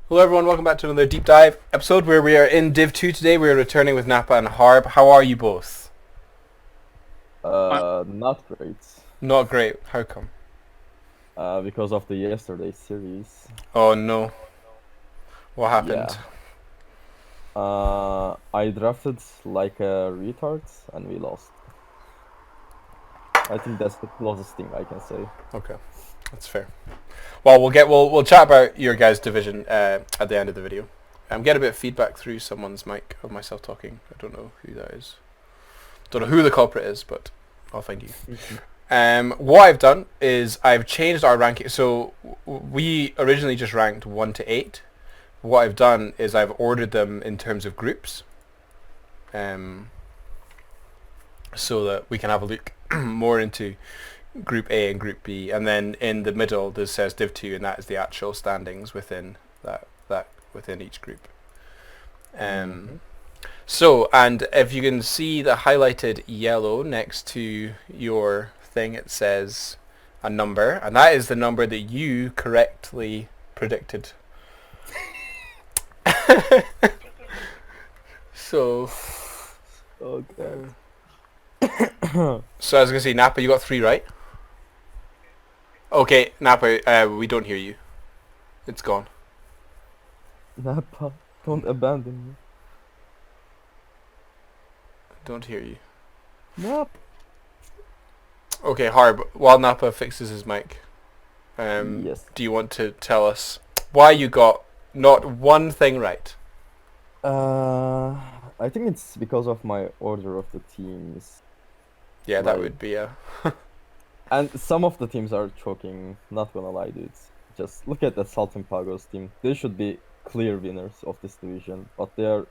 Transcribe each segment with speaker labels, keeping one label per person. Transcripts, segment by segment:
Speaker 1: Hello everyone, welcome back to another deep dive episode where we are in Div 2 today. We are returning with Nappa and Harb. How are you both?
Speaker 2: Not great.
Speaker 1: Not great. How come?
Speaker 2: Because of the yesterday series.
Speaker 1: Oh no. What happened?
Speaker 2: Yeah. I drafted like a retard and we lost. I think that's the closest thing I can say.
Speaker 1: Okay, that's fair. Well, we'll chat about your guys' division at the end of the video. Get a bit of feedback through someone's mic of myself talking. I don't know who that is. Don't know who the culprit is, but I'll find you. What I've done is I've changed our ranking. So we originally just ranked 1 to 8. What I've done is I've ordered them in terms of groups, so that we can have a look more into Group A and Group B, and then in the middle this says Div 2, and that is the actual standings within that within each group. So, and if you can see the highlighted yellow next to your thing, it says a number, and that is the number that you correctly predicted. So,
Speaker 2: Okay.
Speaker 1: so I was gonna say, Nappa, you got 3 right. Okay, Nappa, we don't hear you. It's gone.
Speaker 2: Nappa, don't abandon me.
Speaker 1: Don't hear you.
Speaker 2: Nappa.
Speaker 1: Okay, Harb, while Nappa fixes his mic,
Speaker 2: Yes.
Speaker 1: do you want to tell us why you got not one thing right?
Speaker 2: I think it's because of my order of the teams.
Speaker 1: Yeah, that
Speaker 2: Like-
Speaker 1: would be a...
Speaker 2: And some of the teams are choking, not gonna lie, dudes. Just look at the Sultan Pagos team. They should be clear winners of this division, but they are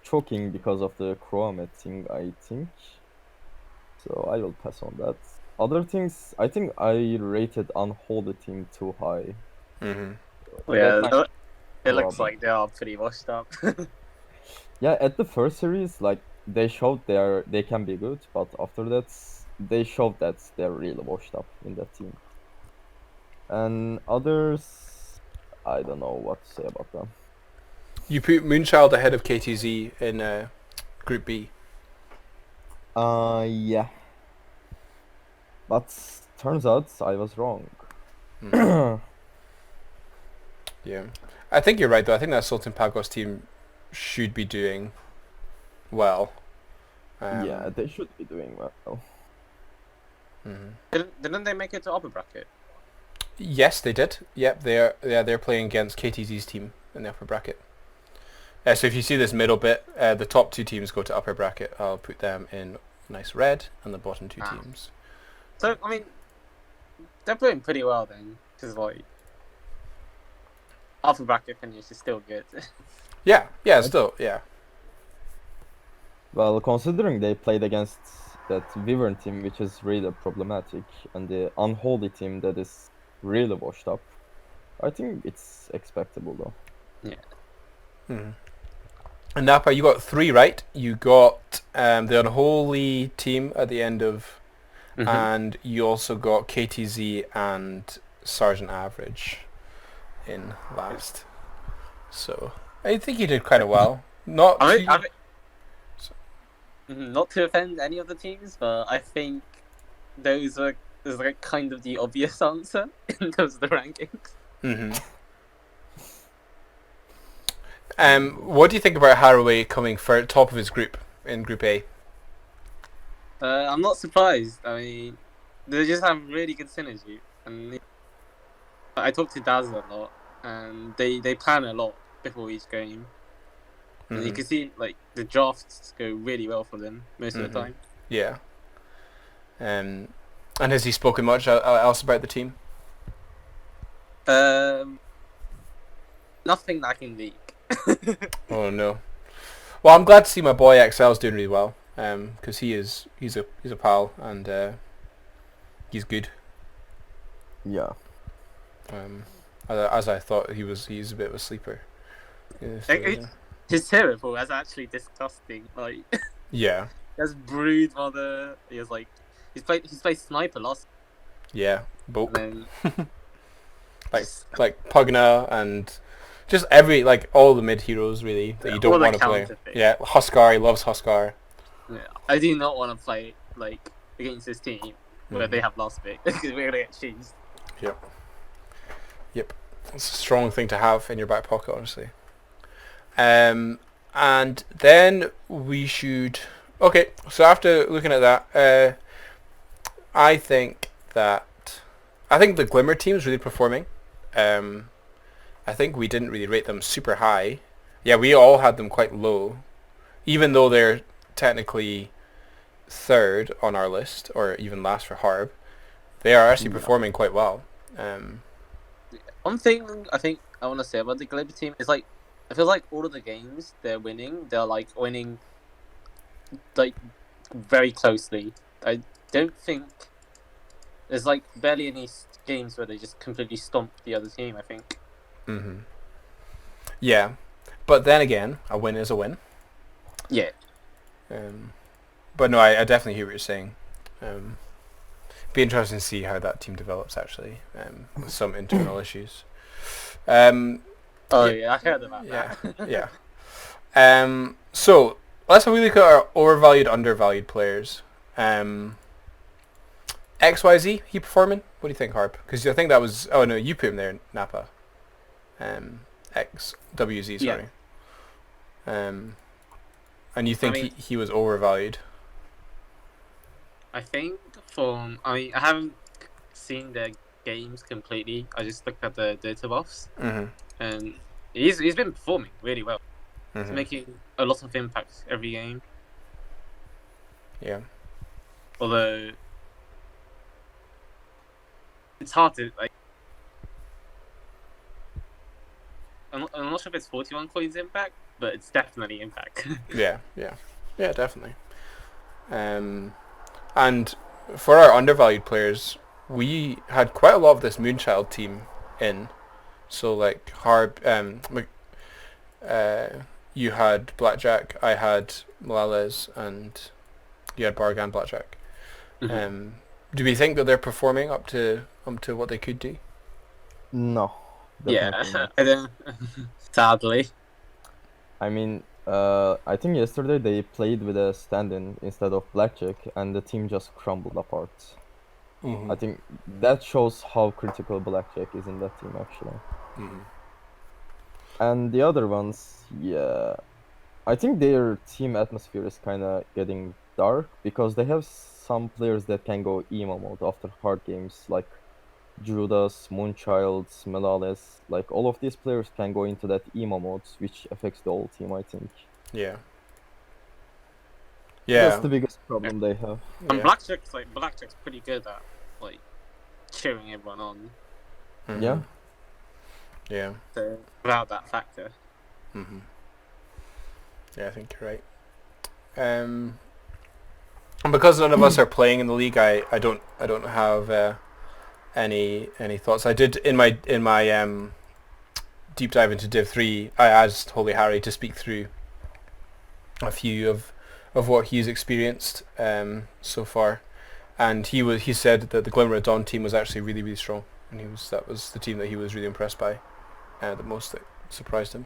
Speaker 2: choking because of the Chromet thing, I think. So I will pass on that. Other things, I think I rated Unholy team too high.
Speaker 1: Mm-hmm.
Speaker 3: Yeah,
Speaker 2: That's my
Speaker 3: it looks
Speaker 2: problem.
Speaker 3: like they are pretty washed up.
Speaker 2: Yeah, at the first series, like they showed they can be good, but after that, they showed that they're really washed up in that team. And others, I don't know what to say about them.
Speaker 1: You put Moonchild ahead of KTZ in Group B.
Speaker 2: Yeah. But turns out I was wrong.
Speaker 1: Yeah. I think you're right, though. I think that Sultan Pagos team should be doing well.
Speaker 2: Yeah, they should be doing well.
Speaker 1: Mm-hmm.
Speaker 3: Didn't they make it to upper bracket?
Speaker 1: Yes, they did. Yep, they're playing against KTZ's team in the upper bracket. So if you see this middle bit, the top 2 teams go to upper bracket. I'll put them in nice red, and the bottom 2 teams.
Speaker 3: So I mean, they're playing pretty well then, because like upper bracket finish is still good.
Speaker 1: Yeah, still, yeah.
Speaker 2: Well, considering they played against that Wyvern team, which is really problematic, and the Unholy team that is really washed up, I think it's expectable though.
Speaker 3: Yeah.
Speaker 1: Mm-hmm. And Nappa, you got 3 right. You got the Unholy team at the end of, and you also got KTZ and Sergeant Average in last. So I think you did quite well. Not
Speaker 3: not to offend any of the teams, but I think those are like kind of the obvious answer in terms of the rankings.
Speaker 1: Mm-hmm. What do you think about Haraway coming for top of his group in Group A?
Speaker 3: I'm not surprised. I mean, they just have really good synergy, and I talk to Daz a lot, and they plan a lot before each game. And you can see like the drafts go really well for them most of the time.
Speaker 1: Yeah. And has he spoken much else about the team?
Speaker 3: Nothing that I can leak.
Speaker 1: Oh no. Well, I'm glad to see my boy XL's doing really well. Because he's a pal, and he's good.
Speaker 2: Yeah.
Speaker 1: As I thought he's a bit of a sleeper. Yeah, so, yeah.
Speaker 3: His terrible. That's actually disgusting. Like,
Speaker 1: Yeah.
Speaker 3: He has Brood Mother. He has like he's played Sniper last.
Speaker 1: Yeah, Bulk.
Speaker 3: And then
Speaker 1: like Pugna and just every all the mid heroes really that you don't
Speaker 3: all the
Speaker 1: want to play.
Speaker 3: counter things.
Speaker 1: Yeah, Huskar, he loves Huskar.
Speaker 3: Yeah, I do not want to play against this team where
Speaker 1: Mhm.
Speaker 3: they have last pick because we're gonna get cheesed.
Speaker 1: Yep, it's a strong thing to have in your back pocket, honestly. And then we should. Okay, so after looking at that, I think the Glimmer team is really performing. I think we didn't really rate them super high. Yeah, we all had them quite low, even though they're technically third on our list, or even last for Harb. They are actually performing quite well.
Speaker 3: One thing I think I want to say about the Global team is I feel like all of the games they're winning winning very closely. I don't think there's barely any games where they just completely stomp the other team. I think.
Speaker 1: Mm-hmm. Yeah, but then again, a win is a win.
Speaker 3: Yeah.
Speaker 1: But no, I definitely hear what you're saying. Be interesting to see how that team develops actually, with some internal issues.
Speaker 3: I heard about
Speaker 1: Yeah,
Speaker 3: that.
Speaker 1: yeah. So let's have a look at our overvalued, undervalued players. XYZ, he performing? What do you think, Harp? Because I think that was. Oh no, you put him there, Nappa. XWZ, sorry.
Speaker 3: Yeah.
Speaker 1: And you think he was overvalued?
Speaker 3: I think I haven't seen their games completely. I just looked at the data buffs, and he's been performing really well. He's making a lot of impact every game.
Speaker 1: Yeah.
Speaker 3: Although it's hard to I'm not sure if it's 41 coins impact, but it's definitely impact.
Speaker 1: Yeah, definitely. And for our undervalued players, we had quite a lot of this Moonchild team in. So Harb, you had Blackjack, I had Malales, and you had Bargan Blackjack. Do we think that they're performing up to what they could do?
Speaker 2: No.
Speaker 3: Yeah,
Speaker 2: Not.
Speaker 3: I don't. Sadly.
Speaker 2: I mean, I think yesterday they played with a stand-in instead of Blackjack, and the team just crumbled apart. I think that shows how critical Blackjack is in that team, actually. And the other ones, yeah, I think their team atmosphere is kind of getting dark because they have some players that can go emo mode after hard games, like Judas, Moonchild, Melales. All of these players can go into that emo mode, which affects the whole team, I think.
Speaker 1: Yeah.
Speaker 2: That's the biggest problem they have.
Speaker 3: And Blackjack's pretty good at cheering everyone on.
Speaker 2: Yeah.
Speaker 1: Yeah.
Speaker 3: So without that factor.
Speaker 1: Yeah, I think you're right. And because none of us are playing in the league, I don't have any thoughts. I did in my deep dive into Div 3. I asked Holy Harry to speak through a few of what he's experienced so far, and he said that the Glimmer of Dawn team was actually really, really strong, and that was the team that he was really impressed by, the most that surprised him.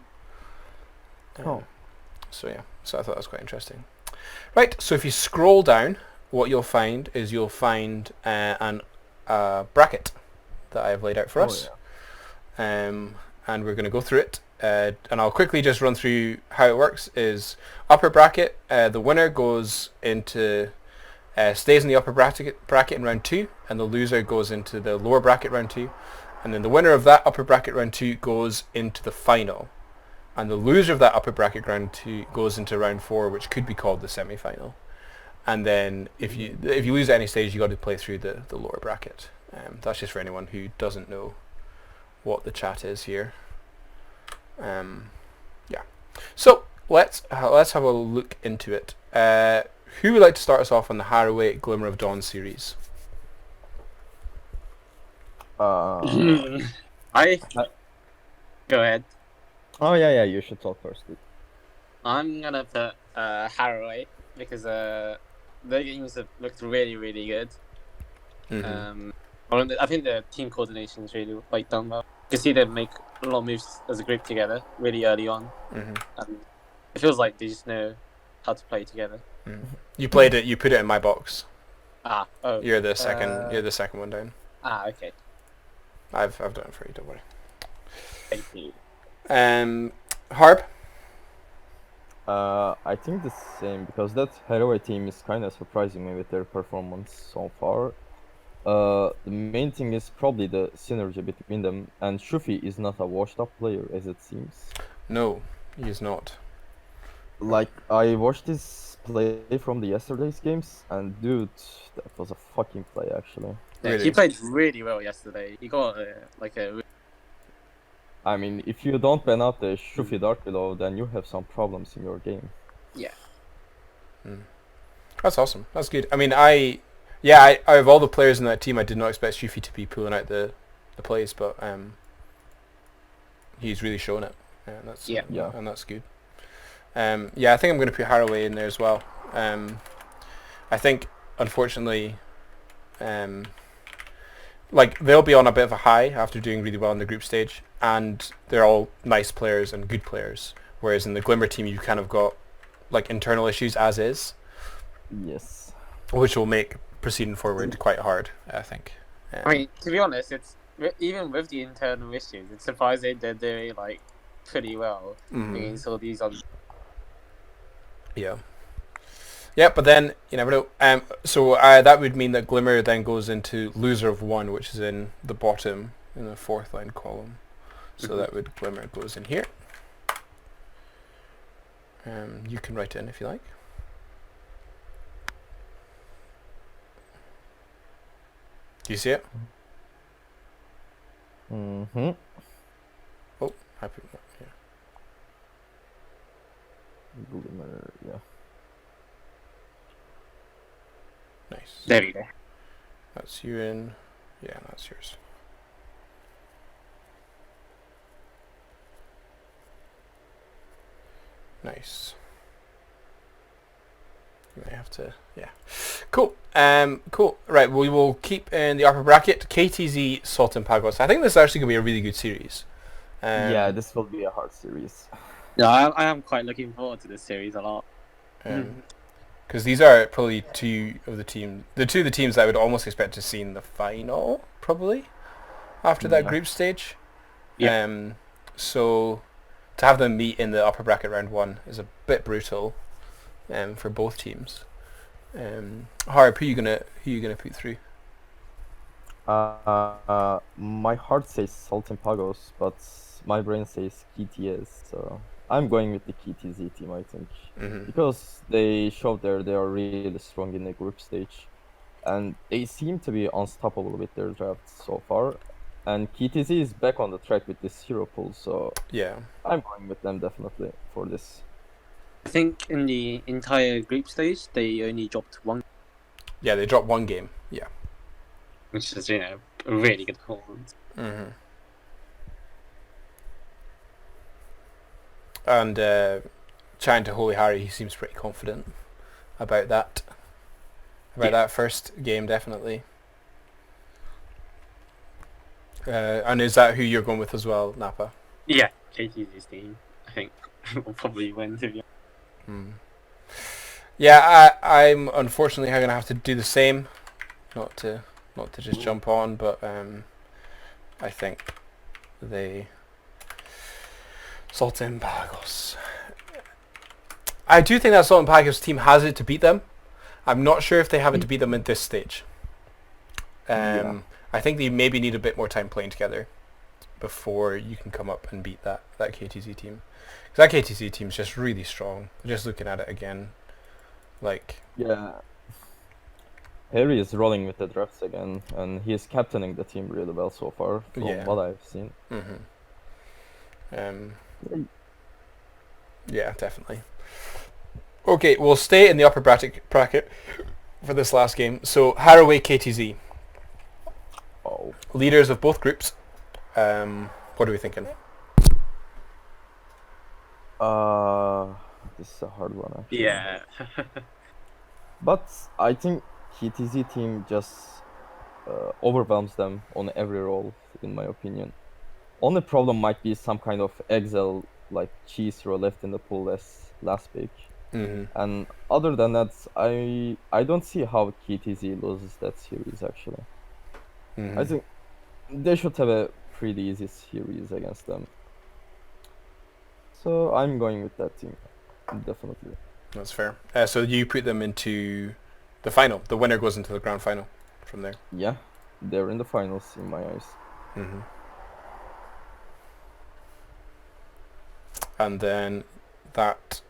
Speaker 1: So I thought that was quite interesting. Right, so if you scroll down, what you'll find an bracket that I have laid out for us. And we're going to go through it. And I'll quickly just run through how it works. Is upper bracket, the winner goes into, stays in the upper bracket in round 2, and the loser goes into the lower bracket round 2. And then the winner of that upper bracket round 2 goes into the final. And the loser of that upper bracket round 2 goes into round 4, which could be called the semi-final. And then if you lose at any stage, you got to play through the lower bracket. That's just for anyone who doesn't know what the chat is here. Yeah. So let's have a look into it. Who would like to start us off on the Haraway Glimmer of Dawn series?
Speaker 3: Go ahead.
Speaker 2: Oh yeah, you should talk first.
Speaker 3: I'm gonna put Haraway because their games have looked really, really good. I think the team coordination is really done well. You can see them make a lot of moves as a group together really early on,
Speaker 1: Mm-hmm.
Speaker 3: and it feels like they just know how to play together.
Speaker 1: You played it. You put it in my box.
Speaker 3: Oh.
Speaker 1: You're the second. You're the second one down.
Speaker 3: Okay.
Speaker 1: I've done it for you. Don't worry.
Speaker 3: Thank you.
Speaker 1: Harb.
Speaker 2: I think the same because that Haraway team is kind of surprising me with their performance so far. The main thing is probably the synergy between them, and Shufi is not a washed-up player as it seems.
Speaker 1: No, he's not.
Speaker 2: Like I watched his play from the yesterday's games, and dude, that was a fucking play actually.
Speaker 3: Yeah,
Speaker 1: Really?
Speaker 3: he played really well yesterday. He got like a
Speaker 2: I mean, if you don't ban out the Shufi Dark Below, then you have some problems in your game.
Speaker 1: That's awesome. That's good. I mean, I out of all the players in that team, I did not expect Shufi to be pulling out the plays, but he's really shown it. And that's and that's good. I think I'm going to put Haraway in there as well. I think, unfortunately, like they'll be on a bit of a high after doing really well in the group stage, and they're all nice players and good players. Whereas in the Glimmer team, you kind of got like internal issues as is,
Speaker 2: Yes.
Speaker 1: which will make proceeding forward quite hard, I think.
Speaker 3: I mean, to be honest, it's even with the internal issues, it's surprising they're doing like pretty well against all these on.
Speaker 1: Yeah, but then you never know. So that would mean that Glimmer then goes into loser of one, which is in the bottom in the fourth line column. So that would Glimmer goes in here. You can write it in if you like. Do you see it?
Speaker 2: Mm-hmm.
Speaker 1: Oh, happy. Yeah.
Speaker 2: Glimmer, yeah.
Speaker 1: Nice.
Speaker 3: There we go.
Speaker 1: That's you in. Yeah, that's yours. Nice. You may have to. Yeah. Cool. Cool. Right. We will keep in the upper bracket. KTZ, Salt and Pagos. I think this is actually going to be a really good series.
Speaker 2: Yeah, this will be a hard series.
Speaker 3: Yeah, I am quite looking forward to this series a lot.
Speaker 1: Because these are probably two of the teams that I would almost expect to see in the final, probably, after that group stage.
Speaker 3: Yeah.
Speaker 1: So to have them meet in the upper bracket round one is a bit brutal, for both teams. Harp, who you gonna put through?
Speaker 2: My heart says Salt and Pagos, but my brain says KTS, so I'm going with the KTZ team, I think. Because they showed they are really strong in the group stage, and they seem to be unstoppable with their drafts so far. And KTZ is back on the track with this hero pool, so
Speaker 1: Yeah.
Speaker 2: I'm going with them definitely for this.
Speaker 3: I think in the entire group stage they only dropped one,
Speaker 1: Yeah, they dropped one game. Yeah.
Speaker 3: which is a really good performance.
Speaker 1: And chatting to Holy Harry, he seems pretty confident about that. That first game, definitely. And is that who you're going with as well, Nappa?
Speaker 3: Yeah, KTZ's team, I think, will probably win. To be honest.
Speaker 1: Yeah, I'm unfortunately going to have to do the same. Not to just jump on, but I think they Salt and Pagos. I do think that Salt and Pagos team has it to beat them. I'm not sure if they have it to beat them at this stage. I think they maybe need a bit more time playing together before you can come up and beat that KTZ team. Because that KTZ team is just really strong. Just looking at it again, like...
Speaker 2: Yeah. Harry is rolling with the drafts again, and he is captaining the team really well so far, from what I've seen.
Speaker 1: Yeah, definitely. Okay, we'll stay in the upper bracket for this last game. So, Haraway KTZ.
Speaker 2: Oh.
Speaker 1: Leaders of both groups. What are we thinking?
Speaker 2: This is a hard one, actually.
Speaker 3: Yeah.
Speaker 2: But I think KTZ team just overwhelms them on every role, in my opinion. Only problem might be some kind of Excel like cheese hero left in the pool as last pick.
Speaker 1: Mm-hmm.
Speaker 2: And other than that, I don't see how KTZ loses that series actually.
Speaker 1: Mm-hmm.
Speaker 2: I think they should have a pretty easy series against them. So I'm going with that team, definitely.
Speaker 1: That's fair. So you put them into the final. The winner goes into the grand final from there.
Speaker 2: Yeah, they're in the finals in my eyes.
Speaker 1: Mm-hmm. And then that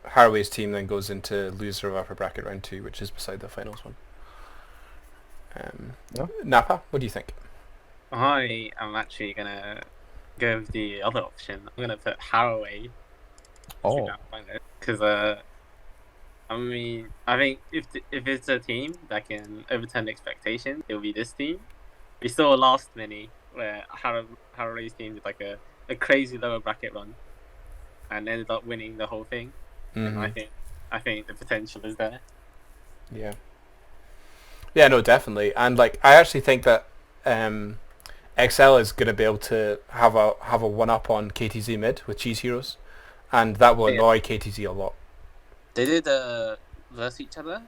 Speaker 1: Haraway's team then goes into loser of upper bracket round 2, which is beside the finals one.
Speaker 2: Yeah.
Speaker 1: Nappa, what do you think?
Speaker 3: I am actually gonna go with the other option. I'm gonna put Haraway.
Speaker 2: Oh,
Speaker 3: Because I mean, I think if it's a team that can overturn expectations, it'll be this team. We saw last mini where Haraway's team did like a crazy lower bracket run and ended up winning the whole thing.
Speaker 1: Mm-hmm.
Speaker 3: And I think the potential is there.
Speaker 1: Yeah. Yeah, no, definitely. And like I actually think that XL is going to be able to have a one up on KTZ mid with Cheese Heroes, and that will annoy KTZ a lot.
Speaker 3: They did verse each other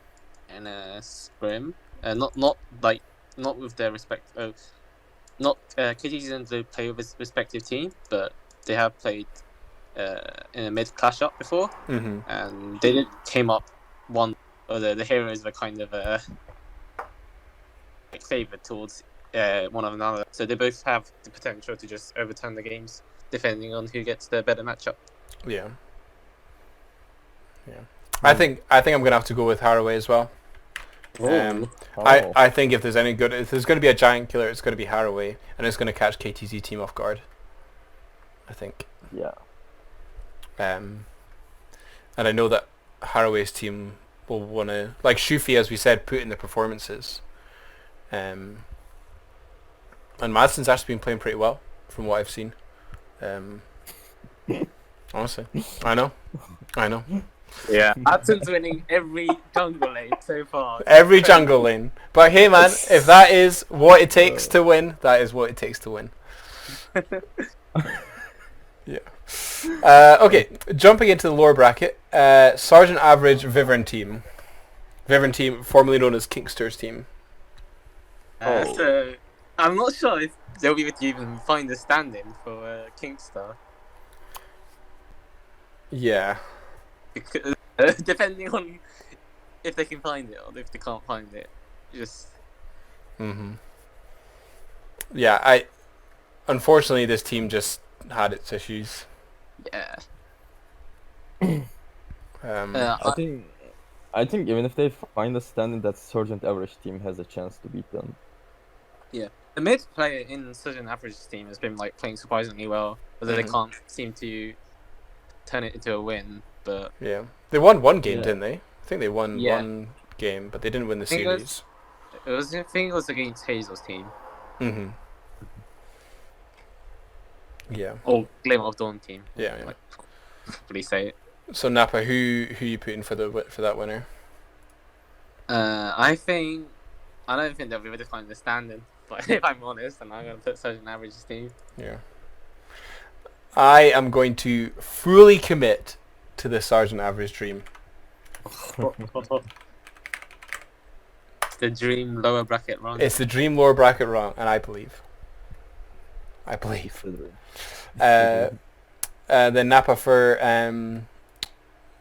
Speaker 3: in a scrim. Not with their respect. Not KTZ didn't play with his respective team, but they have played in a mid clash up before,
Speaker 1: Mm-hmm.
Speaker 3: and they came up one. Or the heroes were kind of favoured towards one of another, so they both have the potential to just overturn the games depending on who gets the better matchup.
Speaker 1: Yeah. Yeah. I think I'm gonna have to go with Haraway as well. I think if there's going to be a giant killer, it's going to be Haraway, and it's going to catch KTZ team off guard. I think.
Speaker 2: yeah.
Speaker 1: And I know that Haraway's team will want to, like Shufi, as we said, put in the performances. And Madsen's actually been playing pretty well from what I've seen. Honestly, I know.
Speaker 3: Yeah, Adson's winning every jungle lane so far.
Speaker 1: Every jungle lane. But hey man, if that is what it takes to win, that is what it takes to win. Yeah. Okay, jumping into the lower bracket. Sergeant Average Vivern team. Vivern team, formerly known as Kingstar's team.
Speaker 3: So I'm not sure if they'll be able to even find a stand-in for Kingstar.
Speaker 1: Yeah.
Speaker 3: Because, depending on if they can find it or if they can't find it, just.
Speaker 1: Mm-hmm. Yeah, unfortunately this team just had its issues.
Speaker 3: Yeah.
Speaker 2: I think even if they find a stand-in, that Sergeant Average team has a chance to beat them.
Speaker 3: Yeah, the mid player in Sergeant Average team has been like playing surprisingly well, although they can't seem to turn it into a win. But
Speaker 1: yeah, they won one game, didn't they? I think they won one game, but they didn't win the series.
Speaker 3: I think it was against Hazel's team.
Speaker 1: Mm-hmm. Yeah.
Speaker 3: Or Glimmer of Dawn team.
Speaker 1: Yeah.
Speaker 3: Like, probably say it.
Speaker 1: So Nappa, who you putting for that winner?
Speaker 3: I don't think they'll be able to find the stand-in. But if I'm honest, then I'm going to put Sergeant Average's team.
Speaker 1: Yeah. I am going to fully commit to the Sergeant Average dream.
Speaker 3: The dream lower bracket run.
Speaker 1: It's the dream lower bracket run, and I believe. Then Nappa for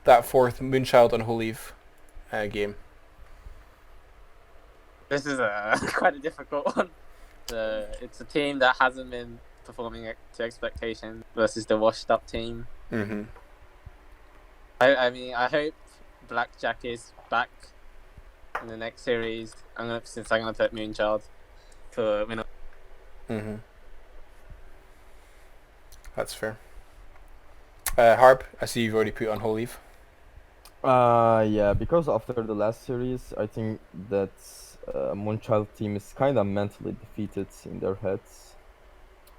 Speaker 1: that fourth Moonchild Unholy game.
Speaker 3: This is quite a difficult one. It's a team that hasn't been performing to expectation versus the washed-up team.
Speaker 1: Mm-hmm.
Speaker 3: I mean, I hope Blackjack is back in the next series. I'm gonna put Moonchild for winner.
Speaker 1: Mm-hmm. That's fair. Harp, I see you've already put on Whole Leaf.
Speaker 2: Yeah, because after the last series, I think that Moonchild team is kind of mentally defeated in their heads.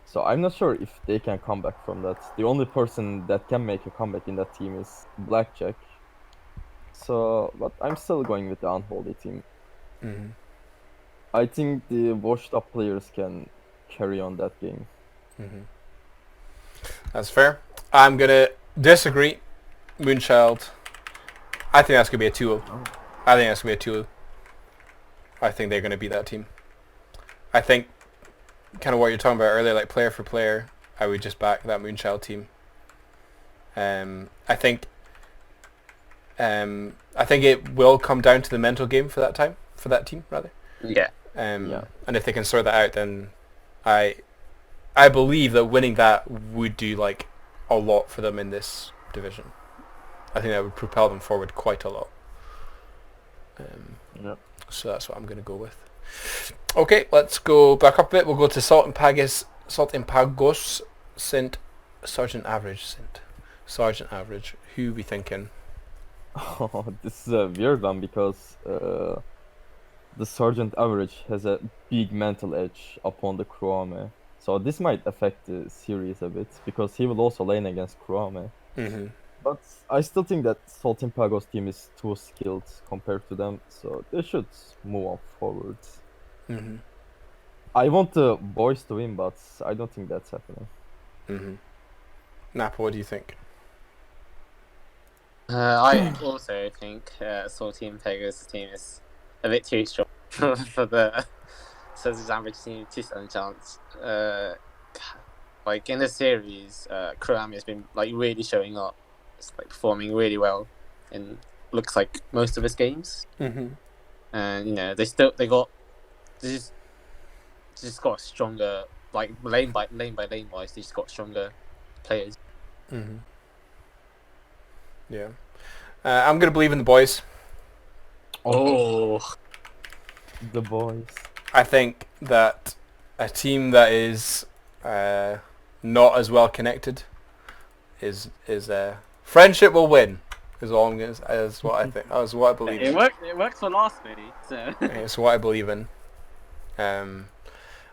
Speaker 2: So I'm not sure if they can come back from that. The only person that can make a comeback in that team is Blackjack. So, but I'm still going with the Unholy team.
Speaker 1: Mm-hmm.
Speaker 2: I think the washed up players can carry on that game.
Speaker 1: Mm-hmm. That's fair. I'm gonna disagree. Moonchild. I think that's gonna be a 2-0. I think that's gonna be a 2-0. I think they're gonna beat that team. I think kind of what you're talking about earlier, like player for player, I would just back that Moonchild team. I think it will come down to the mental game for that team rather.
Speaker 3: Yeah.
Speaker 1: And if they can sort that out, then I believe that winning that would do like a lot for them in this division. I think that would propel them forward quite a lot. So that's what I'm going to go with. Okay, let's go back up a bit. We'll go to Salt and Pagos Sint Sergeant Average. Who we thinking?
Speaker 2: Oh, this is a weird one because the Sergeant Average has a big mental edge upon the Kuame. So this might affect the series a bit because he will also lane against Kuame.
Speaker 1: Mm-hmm.
Speaker 2: But I still think that Saltimpagos team is too skilled compared to them, so they should move on forward.
Speaker 1: Mm-hmm.
Speaker 2: I want the boys to win, but I don't think that's happening.
Speaker 1: Mm-hmm. Nappa, what do you think?
Speaker 3: I also think Salty and Pegasus team is a bit too strong for the Sergeant Average team to stand a chance. Like in the series, Kurami has been like really showing up. It's like performing really well in looks like most of his games.
Speaker 1: Mm-hmm.
Speaker 3: And you know they just got stronger, like lane by lane wise, they just got stronger players.
Speaker 1: Mm-hmm. Yeah. I'm going to believe in the boys.
Speaker 3: Oh.
Speaker 2: The boys.
Speaker 1: I think that a team that is not as well connected is friendship will win. Is all I'm gonna. Is what I think. Is what I believe.
Speaker 3: It worked. It worked for last video. So.
Speaker 1: It's what I believe in. And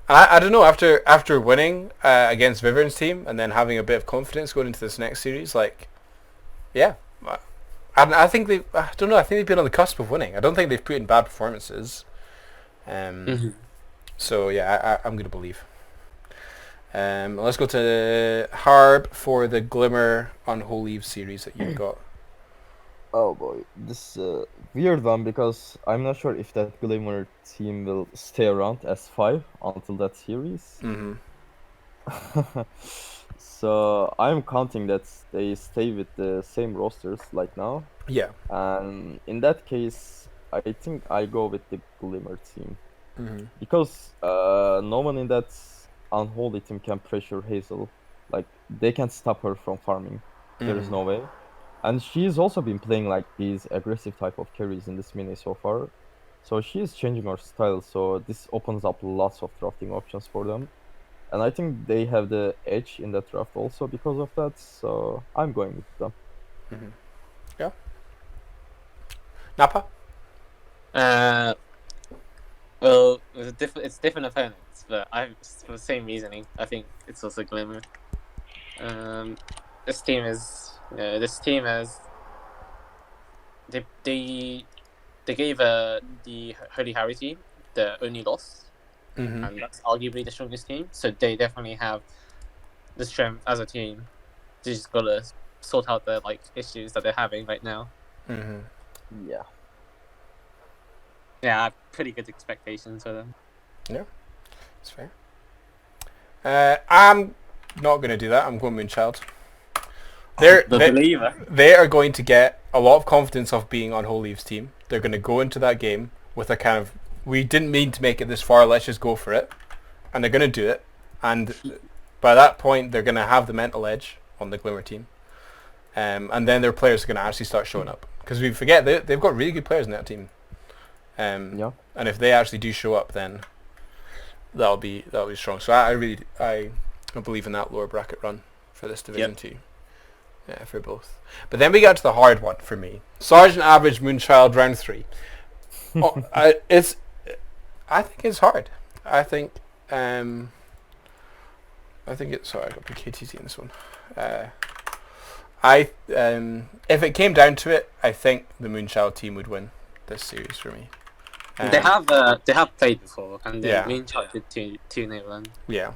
Speaker 1: I don't know. After winning against Vivian's team and then having a bit of confidence going into this next series, like, yeah, I think they. I don't know. I think they've been on the cusp of winning. I don't think they've put in bad performances. So yeah, I'm gonna believe. Let's go to Harb for the Glimmer Unholy series that you've got.
Speaker 2: Oh boy, this weird one because I'm not sure if that Glimmer team will stay around as 5 until that series.
Speaker 1: Mm-hmm.
Speaker 2: So I'm counting that they stay with the same rosters like now.
Speaker 1: Yeah.
Speaker 2: And in that case, I think I go with the Glimmer team.
Speaker 1: Mm-hmm.
Speaker 2: Because no one in that Unholy team can pressure Hazel. Like, they can't stop her from farming. There is no way. And she's also been playing like these aggressive type of carries in this mini so far. So she is changing her style, so this opens up lots of drafting options for them. And I think they have the edge in that draft also because of that, so I'm going with them.
Speaker 1: Mm-hmm. Yeah. Nappa?
Speaker 3: Well, it's different opponents, but for the same reasoning. I think it's also Glimmer. This team has they gave the Holy Harry team the only loss, and that's arguably the strongest team. So they definitely have the strength as a team. They just gotta sort out the issues that they're having right now.
Speaker 1: Mm-hmm.
Speaker 2: Yeah.
Speaker 3: Yeah, I have pretty good expectations for them.
Speaker 1: Yeah, that's fair. I'm not going to do that. I'm going Moonchild. They are going to get a lot of confidence of being on Holy's team. They're going to go into that game with a kind of, we didn't mean to make it this far, let's just go for it. And they're going to do it. And by that point, they're going to have the mental edge on the Glimmer team. And then their players are going to actually start showing up. Because we forget, they've got really good players in that team.
Speaker 2: Yeah.
Speaker 1: And if they actually do show up, then that'll be strong. So I believe in that lower bracket run for this division too. Yeah, for both. But then we got to the hard one for me. Sergeant Average Moonchild round 3. I think it's hard. I think it's sorry. I got KTC in this one. If it came down to it, I think the Moonchild team would win this series for me.
Speaker 3: They have played before, and the Moonchild did 2-0 run.
Speaker 1: Yeah.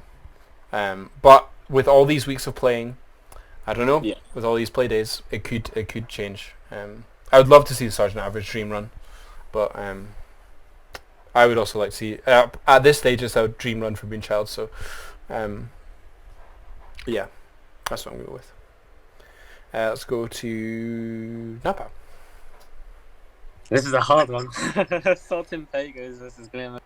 Speaker 1: But with all these weeks of playing, I don't know.
Speaker 3: Yeah.
Speaker 1: With all these play days, it could change. I would love to see the Sergeant Average dream run, but I would also like to see at this stage it's a dream run for Moonchild. So yeah, that's what I'm going with. Let's go to Nappa.
Speaker 3: This is a hard one. Salting Pagos versus Glimmer.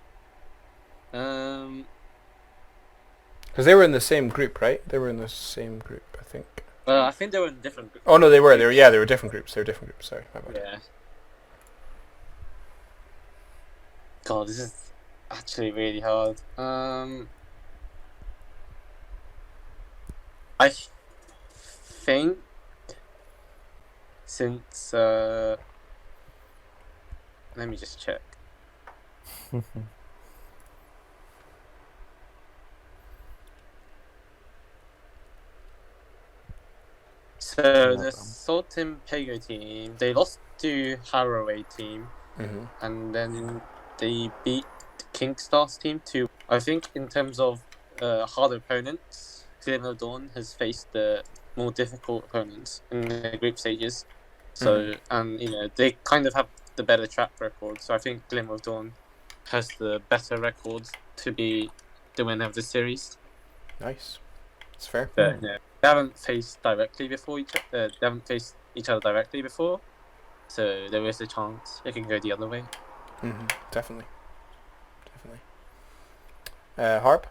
Speaker 1: Because they were in the same group, right? They were in the same group, I think.
Speaker 3: I think they were in different groups.
Speaker 1: Oh no, they were. They were different groups. They were different groups. Sorry, my bad.
Speaker 3: Yeah. God, this is actually really hard. I think since let me just check. So the Saltim Pago team, they lost to Haraway team, and then they beat Kingstars team too. I think in terms of hard opponents, Glimmer Dawn has faced the more difficult opponents in the group stages. So and they kind of have the better track record. So I think Glimmer of Dawn has the better records to be the winner of the series.
Speaker 1: Nice, it's fair.
Speaker 3: But they haven't faced directly before they haven't faced each other directly before, so there is a chance it can go the other way.
Speaker 1: Definitely. Harp.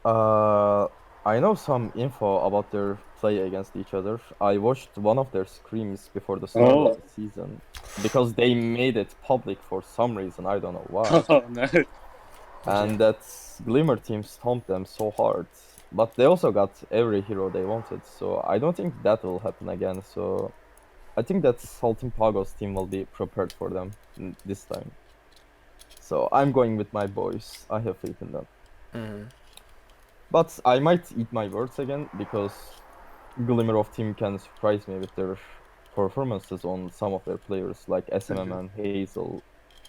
Speaker 2: I know some info about their play against each other. I watched one of their scrims before the start of the season because they made it public for some reason. I don't know why.
Speaker 3: Oh no!
Speaker 2: And that Glimmer team stomped them so hard. But they also got every hero they wanted, so I don't think that will happen again. So I think that Salting Pagos team will be prepared for them this time. So I'm going with my boys. I have faith in them. But I might eat my words again because Glimmer of team can surprise me with their performances on some of their players like SMM and Hazel,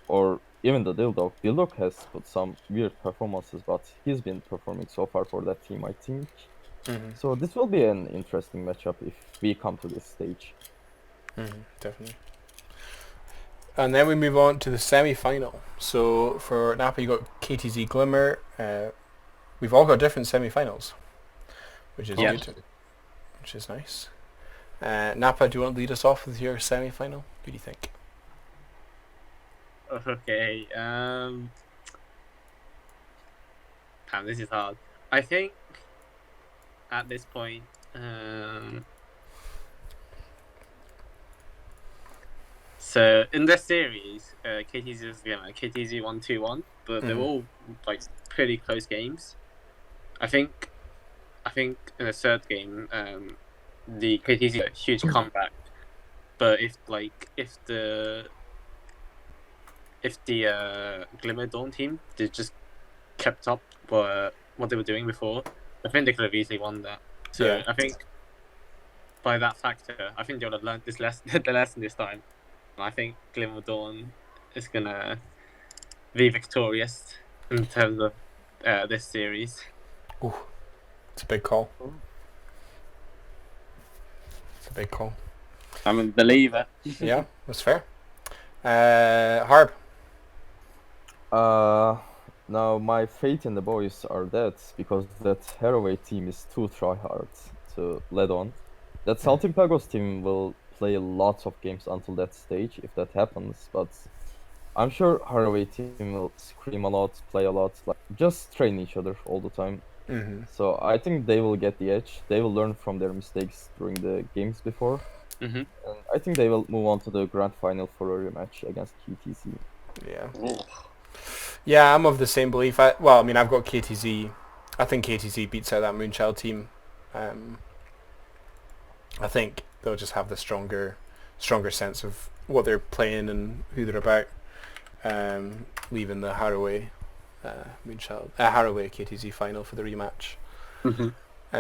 Speaker 2: or even the Dildog. Dildog has put some weird performances, but he's been performing so far for that team, I think. So this will be an interesting matchup if we come to this stage.
Speaker 1: Definitely. And then we move on to the semi-final. So for Nappa, you got KTZ Glimmer. We've all got different semi-finals, which is good, which is nice. Nappa, do you want to lead us off with your semi-final? Who do you think?
Speaker 3: Okay. This is hard. I think at this point, so in this series, KTZ is KTZ 1-2-1, but they're all like pretty close games. I think in the third game, the KTZ got a huge comeback. But if the Glimmer Dawn team they just kept up what they were doing before, I think they could have easily won that. So I think by that factor, I think they would have learned the lesson this time. And I think Glimmer Dawn is gonna be victorious in terms of this series.
Speaker 1: Ooh, it's a big call.
Speaker 3: I'm a believer.
Speaker 1: Yeah, that's fair. Harb.
Speaker 2: Now my faith in the boys are dead because that Haraway team is too tryhard to let on. That Salting Pagos team will play lots of games until that stage if that happens, but I'm sure Haraway team will scream a lot, play a lot, like just train each other all the time. So I think they will get the edge. They will learn from their mistakes during the games before. And I think they will move on to the grand final for a rematch against KTZ.
Speaker 1: Yeah. Yeah, I'm of the same belief. I've got KTZ. I think KTZ beats out that Moonchild team. I think they'll just have the stronger sense of what they're playing and who they're about. Leaving the Haraway Haraway KTZ final for the rematch.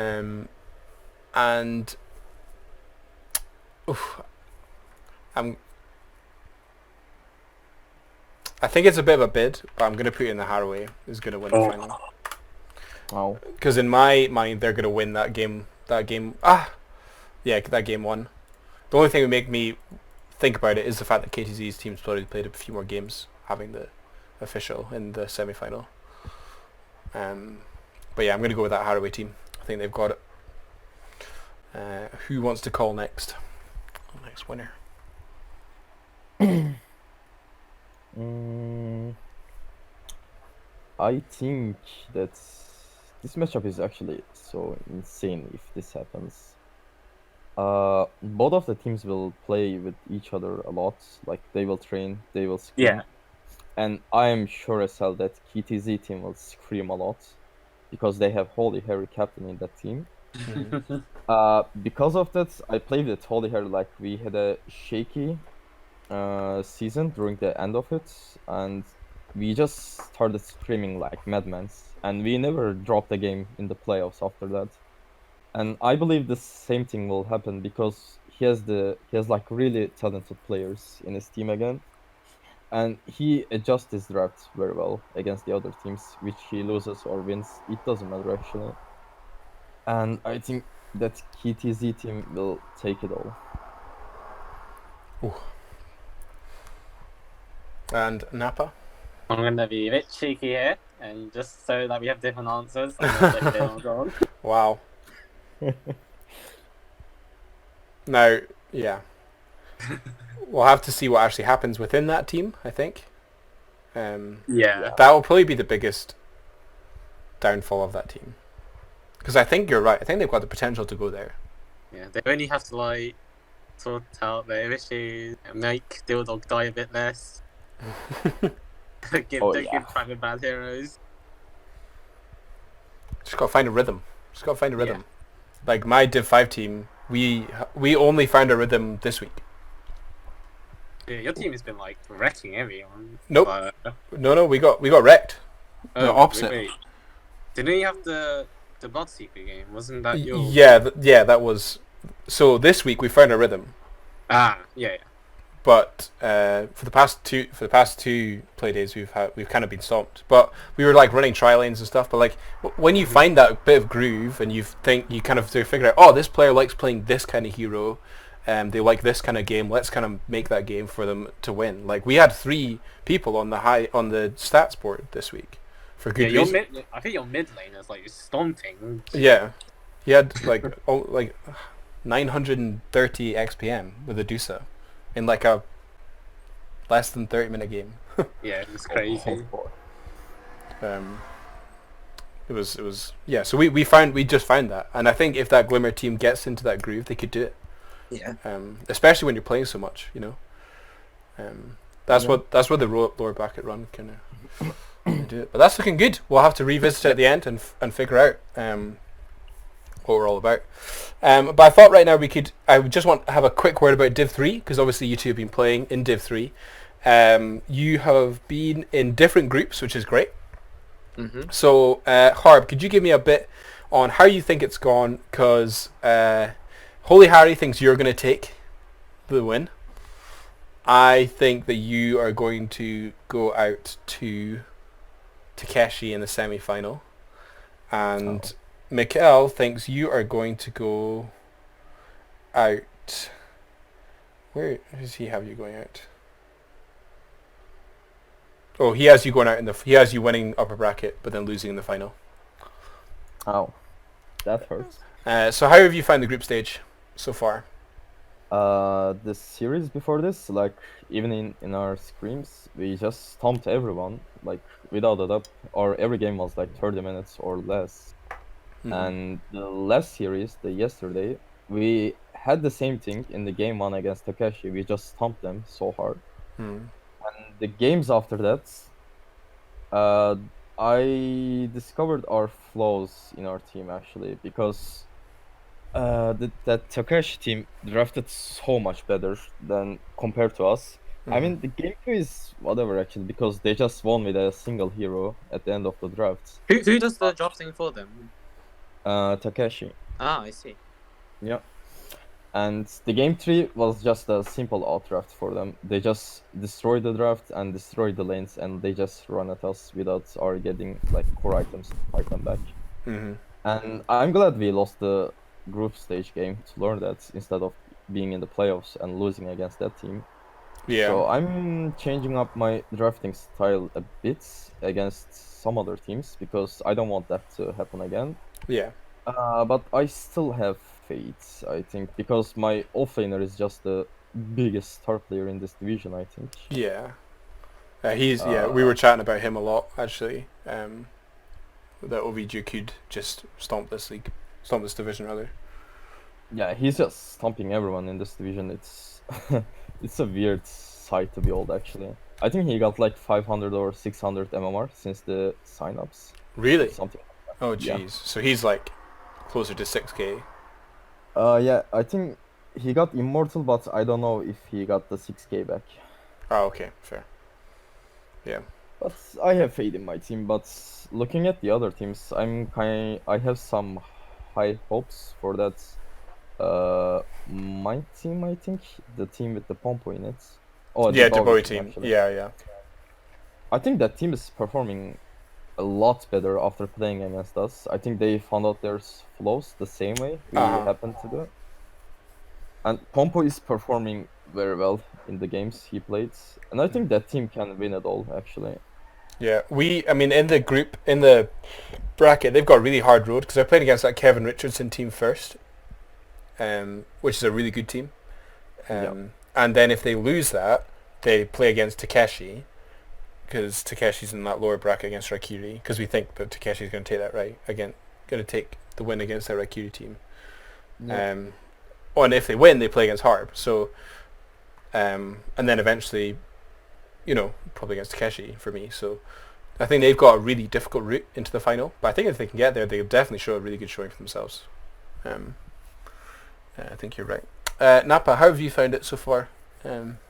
Speaker 1: And I think it's a bit of a bid, but I'm going to put in the Haraway is going to win the final.
Speaker 2: Wow.
Speaker 1: Because in my mind, they're going to win that game that game. Yeah, that game won. The only thing that would make me think about it is the fact that KTZ's team's probably played a few more games, having the official in the semi-final. But yeah, I'm going to go with that Haraway team. I think they've got it. Who wants to call next? Next winner.
Speaker 2: I think that this matchup is actually so insane if this happens. Both of the teams will play with each other a lot. Like they will train, they will scrim.
Speaker 3: Yeah.
Speaker 2: And I am sure as hell that KTZ team will scream a lot because they have Holy Harry captain in that team. Because of that, I played with Holy Harry. Like we had a shaky season during the end of it, and we just started screaming like madmen, and we never dropped a game in the playoffs after that. And I believe the same thing will happen because he has like really talented players in his team again, and he adjusts his draft very well against the other teams, which he loses or wins. It doesn't matter actually. And I think that KTZ team will take it all.
Speaker 1: Ooh. And Nappa?
Speaker 3: I'm gonna be a bit cheeky here, and just so that we have different answers, I'm gonna say Leon's on.
Speaker 1: Wow. Now, yeah. We'll have to see what actually happens within that team, I think.
Speaker 3: Yeah.
Speaker 1: That will probably be the biggest downfall of that team. Because I think you're right. I think they've got the potential to go there.
Speaker 3: Yeah, they only have to like sort out their issues, make Dildog die a bit less. Give private bad heroes.
Speaker 1: Just gotta find a rhythm. Like my Div 5 team, we only found a rhythm this week.
Speaker 3: Yeah, your team has been like wrecking everyone.
Speaker 1: Nope. No, we got wrecked.
Speaker 3: Oh,
Speaker 1: the opposite.
Speaker 3: Wait. Didn't you have the Bloodseeker game? Wasn't that your?
Speaker 1: Yeah, that was. So this week we found a rhythm.
Speaker 3: Yeah.
Speaker 1: But for the past two play days we've kind of been stomped. But we were like running tri lanes and stuff. But like when you find that bit of groove and you kind of figure out, oh, this player likes playing this kind of hero, they like this kind of game. Let's kind of make that game for them to win. Like we had 3 people on the stats board this week for good reason.
Speaker 3: I think your mid lane is like stomping.
Speaker 1: Yeah, he had like 930 XPM with a Dusa in like a less than 30-minute game.
Speaker 3: Yeah, it's crazy.
Speaker 1: It was yeah. So we just found that, and I think if that Glimmer team gets into that groove, they could do it.
Speaker 3: Yeah.
Speaker 1: Especially when you're playing so much, you know. That's what the lower bracket run can do it. But that's looking good. We'll have to revisit it at the end and figure out what we're all about. But I thought right now I would just want to have a quick word about Div 3, because obviously you two have been playing in Div 3. You have been in different groups, which is great.
Speaker 3: Mm-hmm.
Speaker 1: So, Harb, could you give me a bit on how you think it's gone? Because Holy Harry thinks you're going to take the win. I think that you are going to go out to Takeshi in the semi-final. And Mikkel thinks you are going to go out. Where does he have you going out? Oh, he has you going out he has you winning upper bracket, but then losing in the final.
Speaker 2: Oh, that hurts.
Speaker 1: So how have you found the group stage so far?
Speaker 2: The series before this, like even in our scrims, we just stomped everyone, like without a doubt. Or every game was like 30 minutes or less. And the last series, the yesterday, we had the same thing in the game 1 against Takeshi. We just stomped them so hard. And the games after that, I discovered our flaws in our team actually, because that Takeshi team drafted so much better than compared to us. I mean, the game 2 is whatever actually, because they just won with a single hero at the end of the draft.
Speaker 3: Who does the drafting for them?
Speaker 2: Takeshi.
Speaker 3: I see.
Speaker 2: Yeah. And the game 3 was just a simple outdraft for them. They just destroyed the draft and destroyed the lanes, and they just run at us without our getting like core items to fight them back. And I'm glad we lost the group stage game to learn that instead of being in the playoffs and losing against that team.
Speaker 1: Yeah.
Speaker 2: So I'm changing up my drafting style a bit against some other teams because I don't want that to happen again.
Speaker 1: Yeah.
Speaker 2: But I still have faith, I think, because my offlaner is just the biggest star player in this division, I think.
Speaker 1: Yeah. He's we
Speaker 2: Uh,
Speaker 1: were chatting about him a lot actually. That OVG could just stomp this division rather.
Speaker 2: yeah, he's just stomping everyone in this division. It's it's a weird sight to behold, actually. I think he got like 500 or 600 MMR since the signups,
Speaker 1: Really?
Speaker 2: something.
Speaker 1: Oh
Speaker 2: Yeah.
Speaker 1: jeez. So he's like closer to 6k.
Speaker 2: Yeah, I think he got immortal, but I don't know if he got the 6k back.
Speaker 1: Oh, okay, fair. Yeah.
Speaker 2: But I have faith in my team. But looking at the other teams, I have some high hopes for that. My team, I think, the team with the Pompo in it. Oh, the
Speaker 1: Yeah,
Speaker 2: Doggo
Speaker 1: Deboe
Speaker 2: team
Speaker 1: team.
Speaker 2: actually.
Speaker 1: Yeah, yeah.
Speaker 2: I think that team is performing a lot better after playing against us. I think they found out their flaws the same way we
Speaker 1: Uh-huh.
Speaker 2: happened to do. And Pompo is performing very well in the games he played. And I think that team can win it all, actually.
Speaker 1: Yeah, I mean, in the bracket, they've got a really hard road because they're playing against that Kevin Richardson team first, which is a really good team.
Speaker 2: Yeah.
Speaker 1: And then if they lose that, they play against Takeshi, because Takeshi's in that lower bracket against Raikiri, because we think that Takeshi's going to take that going to take the win against that Raikiri team.
Speaker 2: Yeah.
Speaker 1: And if they win, they play against Harb. So, and then eventually, probably against Takeshi for me. So, I think they've got a really difficult route into the final. But I think if they can get there, they'll definitely show a really good showing for themselves. I think you're right. Nappa, how have you found it so far?
Speaker 3: We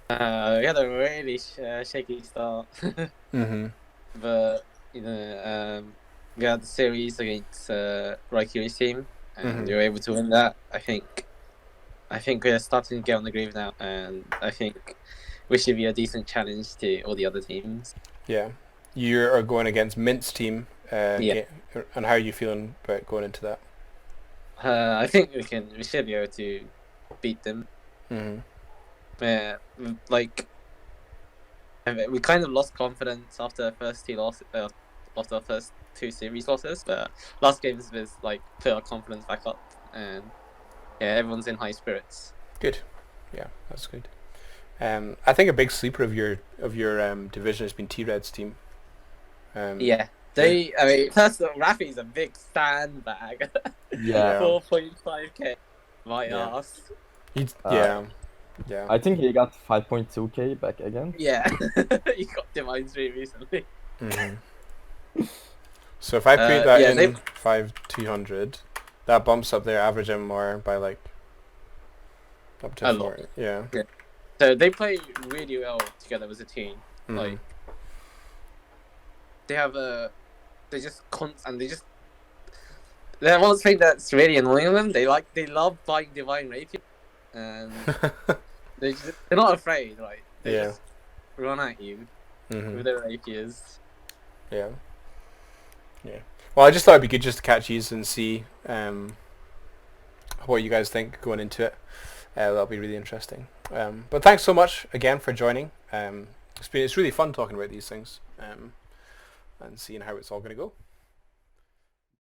Speaker 3: had a really shaky start,
Speaker 1: Mm-hmm.
Speaker 3: but we had the series against Raikiri's team, and we were able to win that. I think we're starting to get on the groove now, and I think we should be a decent challenge to all the other teams.
Speaker 1: Yeah, you are going against Mint's team.
Speaker 3: Yeah.
Speaker 1: And how are you feeling about going into that?
Speaker 3: I think we should be able to beat them.
Speaker 1: Mm-hmm.
Speaker 3: We kind of lost confidence after the first after the first two series losses, but last games was like put our confidence back up, and yeah, everyone's in high spirits.
Speaker 1: Good, yeah, that's good. I think a big sleeper of your division has been T-Red's team.
Speaker 3: Yeah, I mean, first of all, Rafi's a big sandbag.
Speaker 2: Yeah.
Speaker 3: 4.5k, my
Speaker 1: Yeah.
Speaker 3: ass.
Speaker 1: Yeah.
Speaker 2: I think he got 5.2k back again.
Speaker 3: Yeah, he got Divine Street recently.
Speaker 1: Mm-hmm. So if I put that
Speaker 3: yeah,
Speaker 1: in 5,200, that bumps up their average MMR by like up to
Speaker 3: A
Speaker 1: 4.
Speaker 3: lot.
Speaker 1: Yeah.
Speaker 3: So they play really well together as a team.
Speaker 1: Mhm.
Speaker 3: Like they have there's one thing that's really annoying them. They love buying Divine Rapier, and they're not afraid. Like they
Speaker 1: Yeah.
Speaker 3: just run at you
Speaker 1: Mhm.
Speaker 3: with their rapiers.
Speaker 1: Yeah. Yeah. Well, I just thought it'd be good just to catch you and see what you guys think going into it. That'll be really interesting. But thanks so much again for joining. It's really fun talking about these things and seeing how it's all going to go.